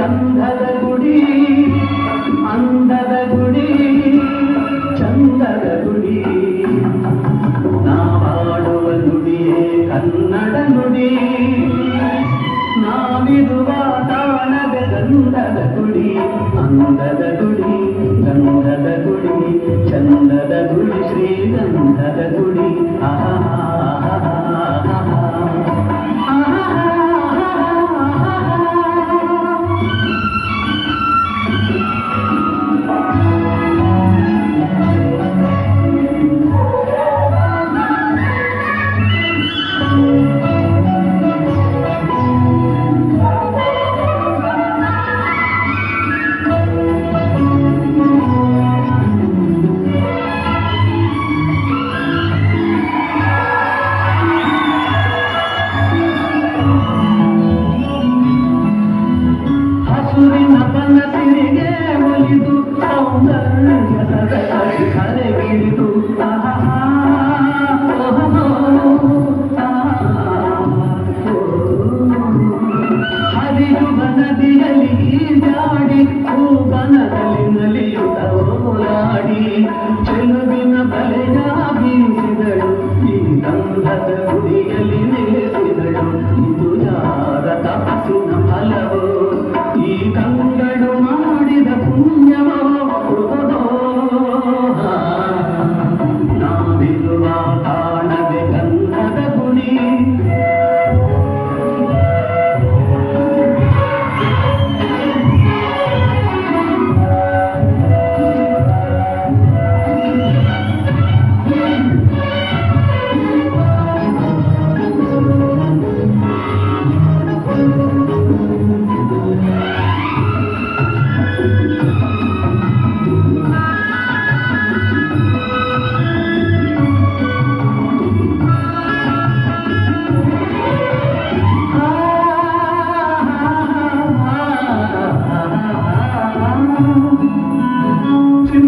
ಗಂಧದ ಗುಡಿ ಅಂದದ ಗುಡಿ ಚಂದದ ಗುಡಿ ನಾವಾಡುವ ನುಡಿಯೇ ಕನ್ನಡ ನುಡಿ ನಾವಿರುವ ತಾಣದ ಗಂಧದ ಗುಡಿ ಅಂದದ ಗುಡಿ ಗಂಧದ ಗುಡಿ ಚಂದದ ಗುಡಿ ಶ್ರೀಗಂಧದ ಗುಡಿ ಹಸುರಿನ ಬನಸಿರಿಗೆ ಒಲಿದು ಸೌಂದರ್ಯದ ಕರೆಗಿಳಿದು ಹರಿಯುವ ನದಿಯಲ್ಲಿ ಜಾಡಿ ಹೂಗನದಲ್ಲಿ ನಲಿಯುತ್ತ ಓಲಾಡಿ ಚೆಲುವಿನ ಬಲೆಯ ಬೀಸಿದಳು ಈ ಗಂಧದ ಗುಡಿಯಲ್ಲಿ ನೆಲೆಸಿದಳು ಇದು ಯಾರ ತಪಸ್ಸಿನ ಫಲವೋ ಈ ಕಂಗಳು ಮಾಡಿದ ಪುಣ್ಯವೋ ನಾವಿರುವ ತಾಣದೆ ಗಂಧದ ಗುಡಿ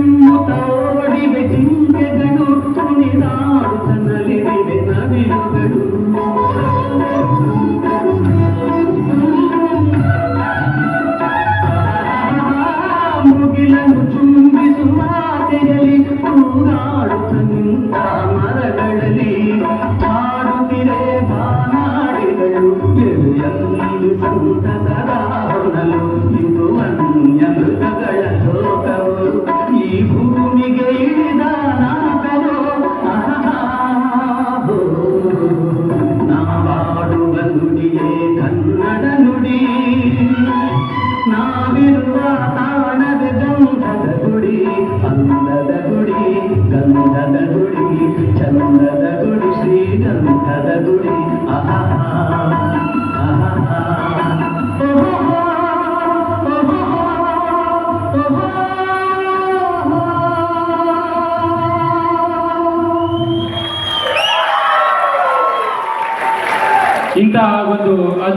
ಚಿಮ್ಮುತ್ತೋಡಿವೆ ಜಿಂಕೆಗಳು ಕುಣಿದಾಡುತ್ತ ನಲಿದಿವೆ ನವಿಲುಗಳು ಮುಗಿಲನ್ನು ಚುಂಬಿಸುವ ಆಸೆಯಲ್ಲಿ ಕೂಗಾಡುತ್ತ ನಿಂತ ಮರಗಳಲ್ಲಿ ಹಾಡುತ್ತಿರೆ ಬಾನಾಡಿಗಳು ಎಲ್ಲಿ ಸಂತಸದ ಹೊನಲು ಇದು ಅನ್ಯ ಮೃಗಗಳ ಲೋಕವು ಈ ಭೂಮಿಗೆ ಇಳಿದ ನಾಗರು ನಾವಾಡುವ ನುಡಿಯೇ ಕನ್ನಡ ನುಡಿ ನಾವಿರುವ ತಾಣದ ಗಂಧದ ಗುಡಿ ಅಂದದ ಗುಡಿ ಗಂಧದ ಗುಡಿ ಚಂದದ ಗುಡಿ ಶ್ರೀಗಂಧದ ಗುಡಿ ಇಂತಹ ಒಂದು